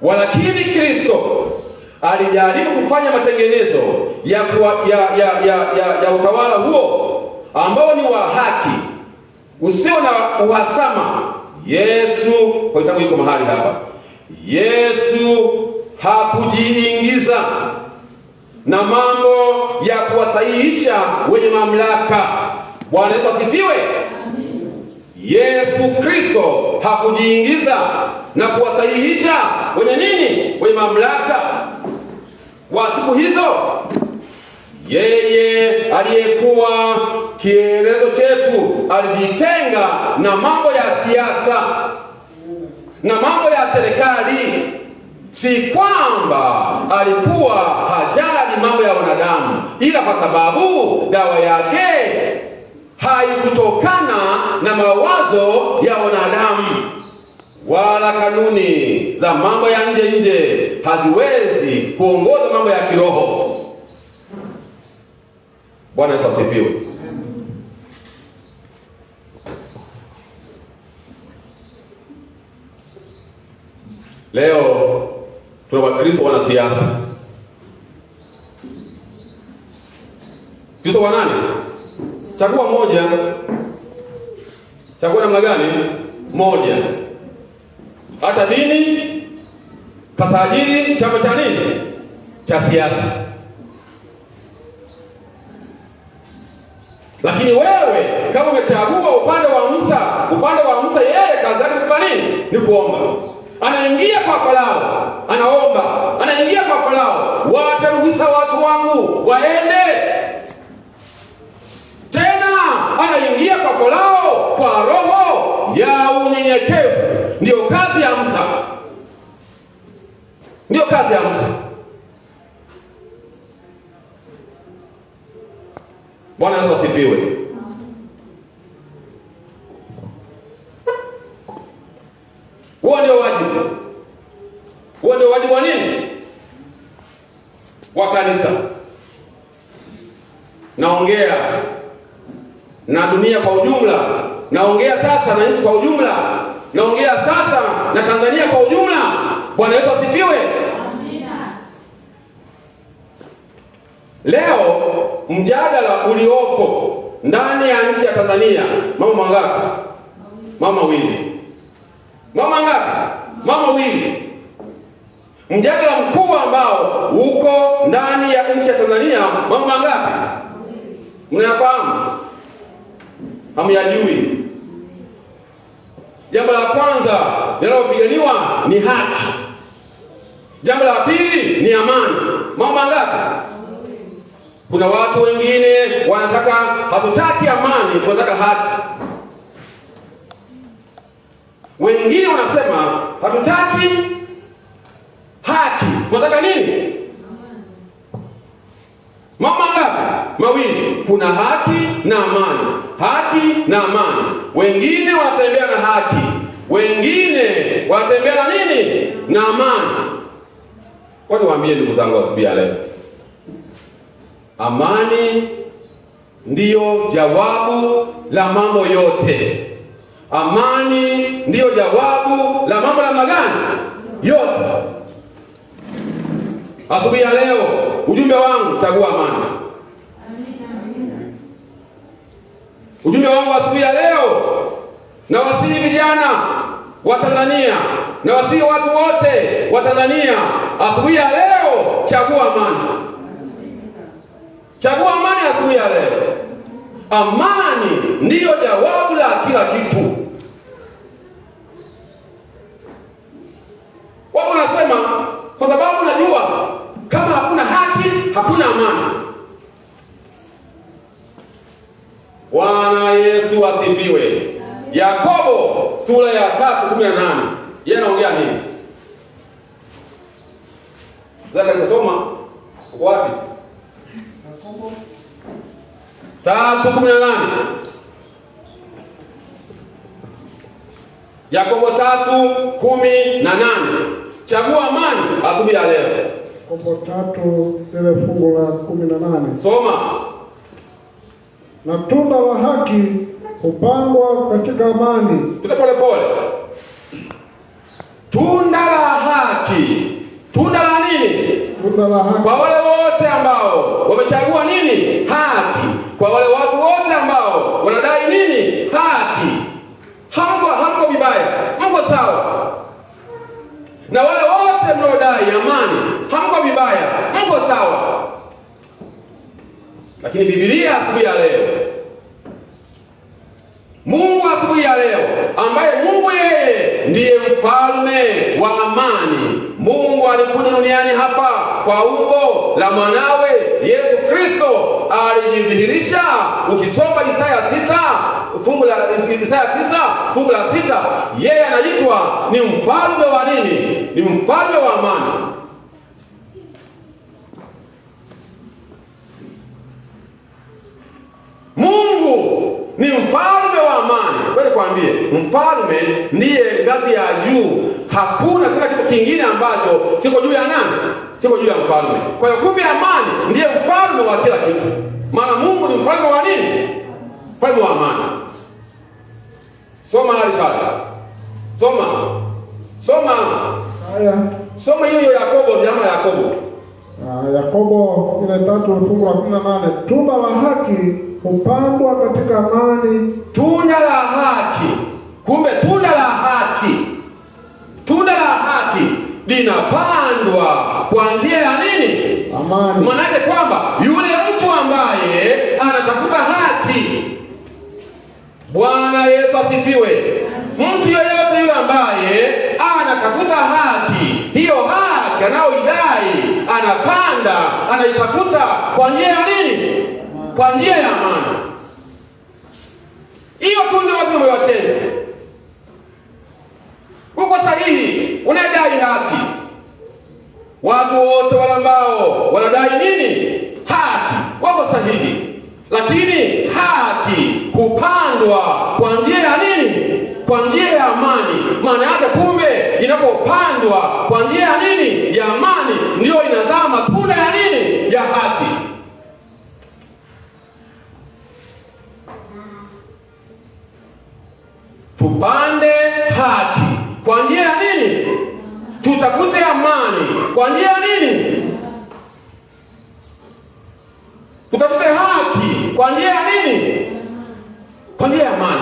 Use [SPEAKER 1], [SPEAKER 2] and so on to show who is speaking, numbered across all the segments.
[SPEAKER 1] Walakini Kristo alijaribu kufanya matengenezo ya utawala huo ambao ni wa haki, usio na uhasama. Yesu, kwa kitabu iko mahali hapa, Yesu hakujiingiza na mambo ya kuwasahihisha wenye mamlaka. Bwana Yesu asifiwe. Yesu Kristo hakujiingiza na kuwasahihisha wenye nini? Wenye mamlaka wa siku hizo. Yeye aliyekuwa kielezo chetu alijitenga na mambo ya siasa na mambo ya serikali. Si kwamba alikuwa hajali mambo ya wanadamu, ila kwa sababu dawa yake haikutokana na mawazo ya wanadamu, wala kanuni za mambo ya nje haziwezi kuongoza mambo ya kiroho. Bwana asifiwe. Leo tuna Wakristo wanasiasa. Kristo wa nani? Chagua moja. Chagua namna gani? Moja. Hata dini kasajili chama cha nini? Cha siasa. Lakini wewe kama umechagua upande wa Musa, yeye kazi yake kufanya nini? Ni kuomba. Anaingia kwa Farao, anaomba. Anaingia kwa Farao, wape ruhusa watu wangu waende. Tena anaingia kwa Farao kwa roho ya unyenyekevu. Ndio kazi ya Musa. Ndio kazi ya Musa. Bwana Yesu asifiwe. Huo ndio wajibu. Huo ndio wajibu wa nini? Wa kanisa. Naongea na dunia kwa ujumla. Naongea sasa na nchi kwa ujumla. Naongea sasa na Tanzania kwa ujumla. Bwana Yesu asifiwe. Amina. Leo mjadala uliopo ndani ya nchi ya Tanzania, mama mangapi? Mama wili. Mama ngapi? Mama wili. Mjadala mkuu ambao uko ndani ya nchi ya Tanzania, mama mangapi? Mnayafahamu? Hamyajui. Jambo la kwanza linalopiganiwa ni haki. Jambo la pili ni amani. Mama mangapi? Kuna watu wengine wanataka, hatutaki amani, tunataka haki. Wengine wanasema hatutaki haki, tunataka nini? Mambo ngapi? Mawili. Kuna haki na amani. Haki na amani. Wengine wanatembea na haki, wengine wanatembea na nini? Na amani. Kwani waambie ndugu zangu asubuhi ya leo, amani ndiyo jawabu la mambo yote. Amani ndiyo jawabu la mambo la magani yote. Asubuhi ya leo ujumbe wangu, chagua amani. Ujumbe wangu asubuhi ya leo, na wasihi vijana wa Tanzania, na wasihi watu wote wa Tanzania, asubuhi ya leo chagua amani. Chagua amani asubuhi ya leo. Amani ndiyo jawabu la kila kitu. Wao wanasema kwa sababu najua kama hakuna haki hakuna amani. Bwana Yesu asifiwe. Yakobo sura ya 3:18. Yeye anaongea nini? Zaka nisoma wapi? Yakobo 3:18. Yakobo 3:18. Chagua amani asubuhi ya leo.
[SPEAKER 2] Yakobo 3 ile fungu la 18.
[SPEAKER 1] Soma.
[SPEAKER 2] Na tunda la haki hupandwa katika amani.
[SPEAKER 1] Tuende pole pole. Tunda la haki
[SPEAKER 2] tunda la haki.
[SPEAKER 1] Kwa wale wote ambao wamechagua nini? Haki. Kwa wale watu wote ambao wanadai nini? Haki. Hamko vibaya, mko sawa. Na wale wote mnaodai amani, hamko vibaya, mko sawa. Lakini Biblia asubuhi ya leo, Mungu asubuhi ya leo, ambaye Mungu yeye ndiye mfalme wa amani. Mungu alikuja duniani hapa kwa umbo la mwanawe Yesu Kristo, alijidhihirisha. Ukisoma Isaya 9 fungu la 6, yeye anaitwa ni mfalme wa nini? Ni mfalme wa amani. Mungu ni mfalme wa amani. Kweli kwambie, mfalme ndiye ngazi ya juu. Hakuna kila kitu kingine ambacho kiko juu ya nani? Kiko juu ya mfalme. Kwa hiyo kumbe amani ndiye mfalme wa kila kitu. Maana Mungu ni mfalme wa nini? Mfalme wa amani. Soma hali pale. Soma
[SPEAKER 2] Haya.
[SPEAKER 1] Soma hiyo Yakobo, jamaa Yakobo.
[SPEAKER 2] Yakobo 3 fungu la 18. Tunda la haki hupandwa katika amani.
[SPEAKER 1] Tunda la haki. Kumbe tunda la haki linapandwa kwa njia ya nini?
[SPEAKER 2] Amani.
[SPEAKER 1] Maana yake kwamba yule mtu ambaye anatafuta haki, Bwana Yesu asifiwe. Mtu yeyote yule ambaye anatafuta haki, hiyo haki anayoidai, anaitafuta kwa njia ya nini? Kwa njia ya amani. Hiyo tu ndio watu wamewatenda. Uko sahihi, unadai haki. Watu wote wale ambao wanadai nini? Haki, wako sahihi. Lakini haki hupandwa kwa njia ya nini? Kwa njia ya amani. Maana yake kumbe inapopandwa kwa njia ya nini? Ya amani, ndio inazaa matunda ya nini? Ya haki. Tupande haki kwa njia ya nini? Tutafute amani kwa njia ya nini? Tutafute haki kwa njia ya nini? Kwa njia ya amani.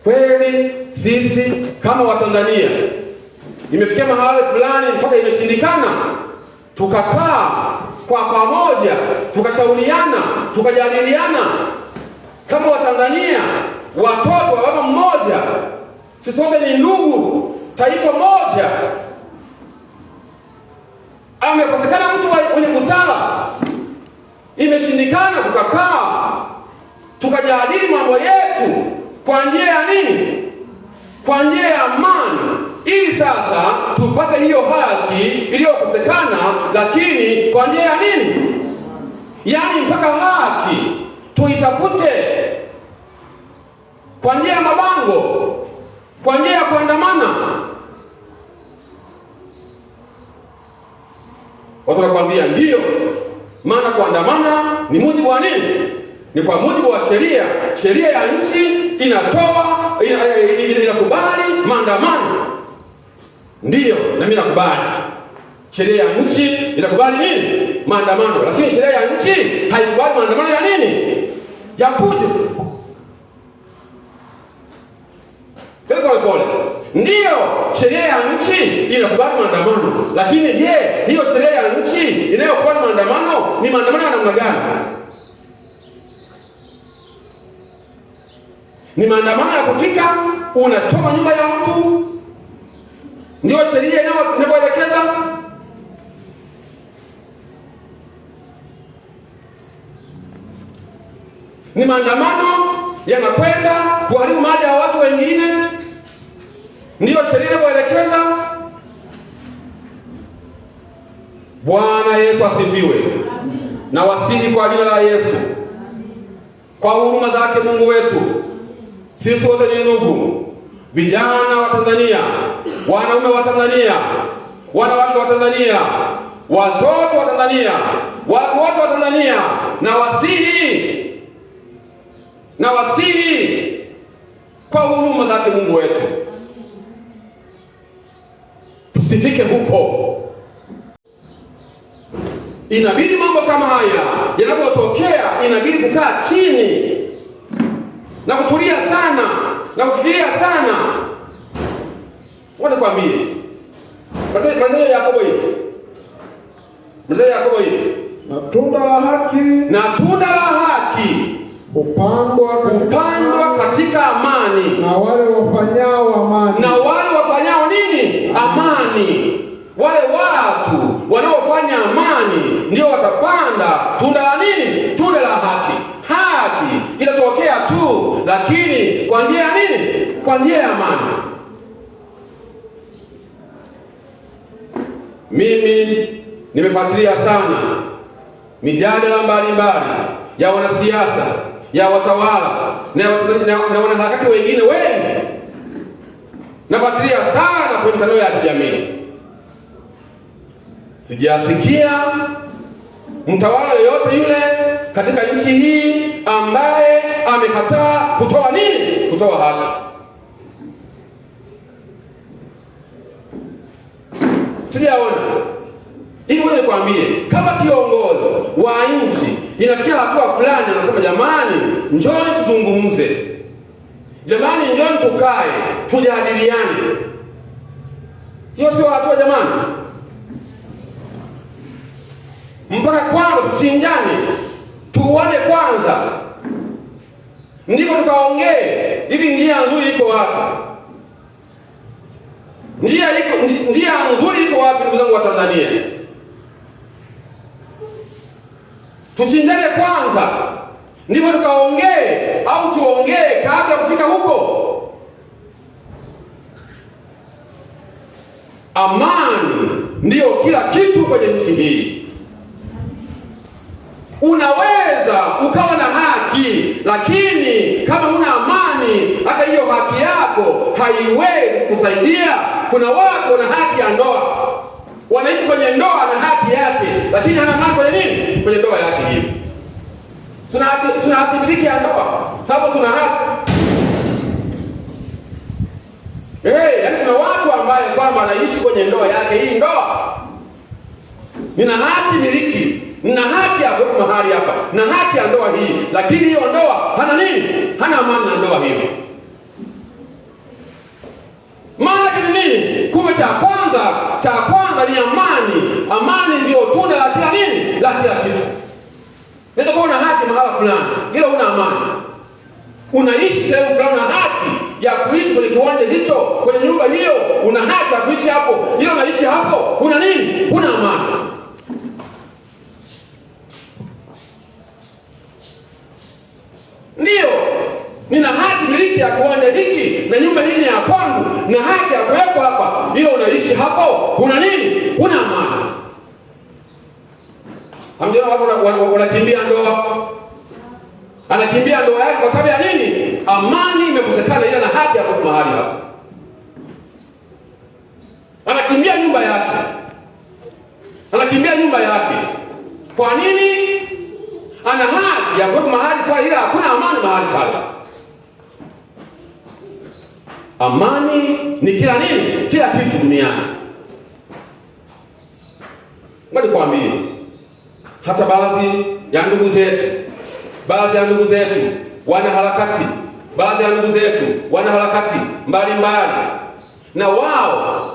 [SPEAKER 1] Kweli sisi kama Watanzania imefikia mahali fulani mpaka imeshindikana, tukakaa kwa pamoja, tukashauriana, tukajadiliana kama Watanzania, watoto wa baba mmoja, sisi wote ni ndugu, taifa moja. Amekosekana mtu mwenye busara, imeshindikana, tukakaa tukajadili mambo yetu kwa njia ya nini? Kwa njia ya amani, ili sasa tupate hiyo haki iliyokosekana, lakini kwa njia ya nini? Yaani mpaka haki tuitafute kwa njia ya mabango, kwa njia ya kuandamana. Watu wanakuambia ndio, maana kuandamana ni mujibu wa nini? Ni kwa mujibu wa sheria. Sheria ya nchi inakubali maandamano. Ndiyo, na mimi nakubali. Sheria ya nchi inakubali nini? Maandamano. Lakini sheria ya nchi haikubali maandamano ya nini? Ya fujo. Pole. Ndiyo, sheria ya nchi inakubali maandamano. Lakini je, hiyo sheria ya nchi inayokubali maandamano ni maandamano ya namna gani? Ni maandamano ya kufika unachoma nyumba ya mtu? Ndio sheria inayoelekeza? Ni maandamano yanakwenda kuharibu mali ya watu wengine? Ndio sheria inayoelekeza? Bwana Yesu asifiwe. Na wasili kwa jina la Yesu. Kwa huruma zake Mungu wetu, sisi wote ni ndugu, vijana wa Tanzania, wanaume wa Tanzania, wanawake wa Tanzania, watoto wa Tanzania, watu wote wa Tanzania, na wasihi kwa huruma zake Mungu wetu, tusifike huko inabidi mambo kama haya yanapotokea, inabidi kukaa chini na kutulia sana na kufikiria sana. Wanakwambia Mathayo Yakobo hii, Mathayo Yakobo hii,
[SPEAKER 2] na tunda la haki upandwa
[SPEAKER 1] katika amani,
[SPEAKER 2] na wale wafanyao amani.
[SPEAKER 1] Na wale wafanyao nini? Amani. Wale watu wanaofanya amani ndio watapanda tunda la nini? Tunda la haki. Haki itatokea tu, lakini kwa njia ya nini? Kwa njia ya amani. Mimi nimefuatilia sana mijadala mbalimbali ya wanasiasa, ya watawala na wanaharakati wengine wengi. Nafuatilia sana kwenye mitandao ya kijamii. Sijasikia mtawala yoyote yule katika nchi hii ambaye amekataa kutoa nini? Kutoa haki. Sijaona. Hivi wewe nikwambie, kama kiongozi wa nchi inafikia hatua fulani anasema jamani, njoni tuzungumze. Jamani, njoni tukae, tujadiliane. Hiyo sio hatua jamani. Mpaka kwanza tuchinjane, tuone kwanza, ndipo tukaongee. Hivi njia nzuri iko wapi? Njia nzuri iko wapi, ndugu zangu wa Tanzania? Tuchinjane kwanza, ndipo tukaongee, au tuongee kabla kufika huko? Amani ndiyo kila kitu kwenye nchi hii. Unaweza ukawa na haki, lakini kama huna amani, hata hiyo haki yako haiwezi kusaidia. Kuna watu wana haki ya ndoa, wanaishi kwenye ndoa na haki yake, lakini hana amani kwenye nini? Kwenye ndoa yake hiyo. Tuna haki miliki ya ndoa, sababu tuna haki. Yaani kuna watu ambaye kwamba anaishi kwenye ndoa yake, hii ndoa nina haki miliki, nina haki ya kuwepo mahali hapa, na haki ya ndoa hii, lakini hiyo ndoa hana nini? Hana amani na ndoa hiyo. Maana ni nini? Kumbe cha kwanza ni amani. Amani ndio tunda la kila nini? La kila kitu. Nitakuwa una haki mahala fulani, ila una amani. Unaishi sehemu fulani, una haki ya kuishi kwenye kiwanja hicho, kwenye nyumba hiyo, una haki ya kuishi hapo, ila unaishi hapo, una nini? Una amani. Ndio, nina haki miliki ya kiwanja hiki na nyumba hii ni ya kwangu, na haki ya kuwepo hapa, ila unaishi hapo, una nini? Una amani. Hamjua hapo unakimbia ndoa. Anakimbia ndoa yake kwa sababu ya nini? Amani imekosekana, ila na haki ya kuwepo mahali hapo. Anakimbia nyumba yake. Kwa nini? Ana haki ya kuwepo mahali pale, ila hakuna amani mahali pale. Amani ni kila nini? Kila kitu duniani. Ngoja nikwambie, hata baadhi ya ndugu zetu wanaharakati mbalimbali, na wao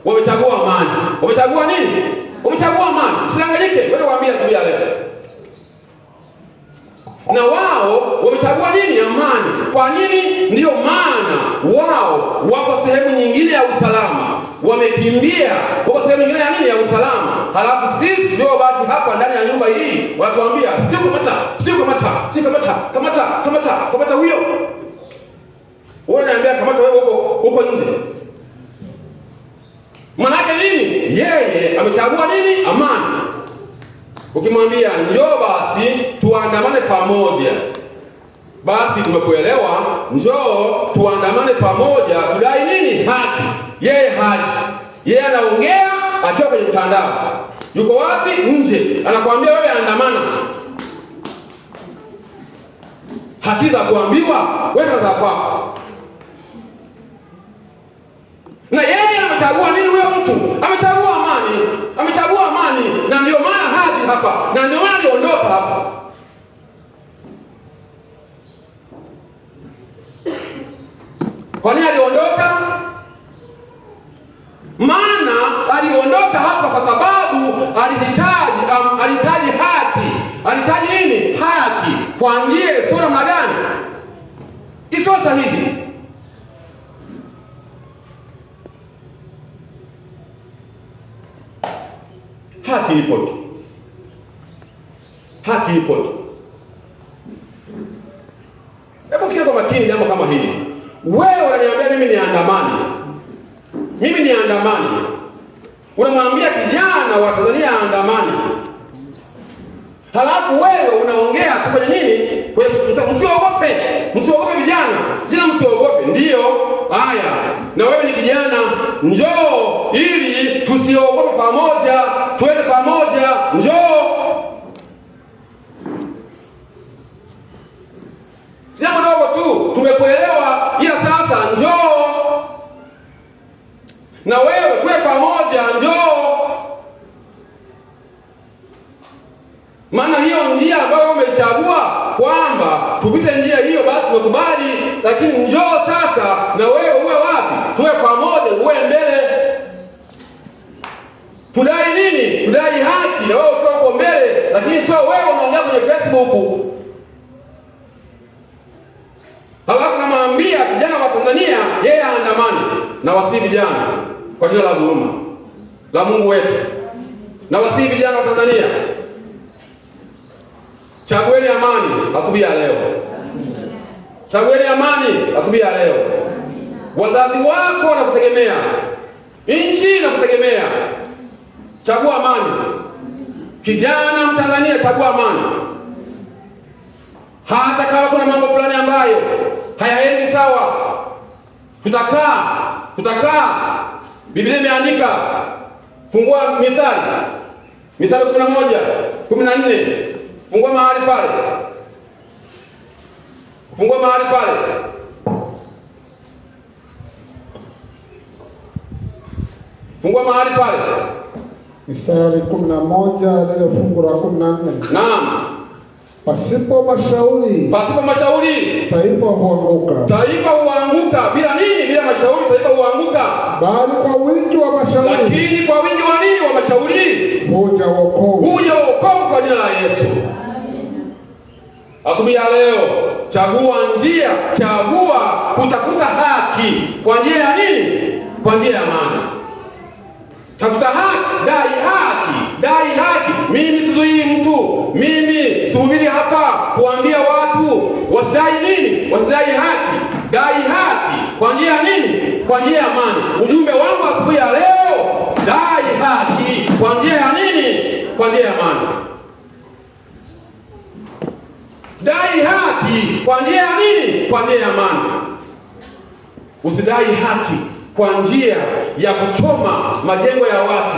[SPEAKER 1] wamechagua amani. Wamechagua nini? Wamechagua amani. Usihangaike, wewe waambie asubuhi ya leo. Na wao wamechagua nini? Amani. Kwa nini? Ndiyo maana wao wako sehemu nyingine ya usalama, wamekimbia wako sehemu nyingine ya nini? Ya usalama. Halafu sisi ndio baki hapa ndani ya nyumba hii, wanatuambia kamata huyo. Wewe unaambia kamata wewe huko nje. Maana yake nini? Yeye amechagua nini? Amani. Ukimwambia njoo basi tuandamane pamoja, basi tumekuelewa, njoo tuandamane pamoja kudai nini? Haki. Yeye haji. Yeye anaongea akiwa kwenye mtandao. Yuko wapi? Nje. Anakuambia wewe andamana. Haki za kuambiwa wewe za kwako. Na yeye amechagua nini? Huyo mtu amechagua amani. amani, amechagua amani, na ndio maana haji hapa, na ndio maana aliondoka hapa. Kwa nini aliondoka? Maana aliondoka hapa kwa sababu alihitaji haki. Alihitaji nini? Haki. Kwa njia isiyo namna gani? Isiyo sahihi. Haki ipo tu. Haki ipo tu. Hebu fikiria kwa makini jambo kama hili. Wewe unaniambia mimi niandamane. Mimi niandamane. Unamwambia kijana wa Tanzania aandamane. Halafu wewe unaongea tu kwenye nini? Msiogope. Msiogope vijana. Vijana msiogope. Ndio. Haya. Na wewe ni kijana, njoo ili tusiogope pamoja, tuende pamoja. Njoo. Si jambo dogo tu, tumekuelewa, ila sasa njoo. Na wewe tuwe pamoja, njoo. Maana hiyo njia ambayo umechagua kwamba tupite njia hiyo, basi umekubali, lakini njoo sasa na wewe uwe wapi? Tuwe pamoja, uwe mbele. Tudai nini? Tudai haki, na wewe uko mbele, lakini sio wewe unaongea kwenye Facebook. Halafu namwambia kijana wa Tanzania yeye aandamane, na wasihi vijana kwa jina la huruma la Mungu wetu, na wasihi vijana wa Tanzania, chagueni amani asubuhi ya leo. Chagueni amani asubuhi ya leo. Wazazi wako wanakutegemea, nchi inakutegemea. Chagua amani. Kijana Mtanzania, chagua amani. Hata kama kuna mambo fulani ambayo hayaendi sawa, tutakaa. Biblia imeandika, fungua Mithali 11:14. Fungua mahali pale. Fungua mahali pale. Fungua mahali pale.
[SPEAKER 2] Mithali 11 ile fungu la 14.
[SPEAKER 1] Naam.
[SPEAKER 2] Pasipo mashauri taifa huanguka. Bila nini? Bila mashauri taifa huanguka. Bali kwa wingi wa mashauri.
[SPEAKER 1] Lakini kwa wingi wa nini? Wa mashauri
[SPEAKER 2] huja wokovu
[SPEAKER 1] kwa jina la Yesu. Asubuhi ya leo, chagua njia, chagua kutafuta haki. Kwa njia ya nini? Kwa njia ya amani. Tafuta haki, dai haki. Mimi sizuii mtu. Mimi sihubiri hapa kuambia watu wasidai nini? Wasidai haki. Dai haki. Kwa njia ya nini? Kwa njia ya amani. Ujumbe wangu asubuhi ya leo, dai haki. Kwa njia ya nini? Kwa njia ya amani. Dai haki. Kwa njia ya nini? Kwa njia ya amani. Usidai haki kwa njia ya kuchoma majengo ya watu.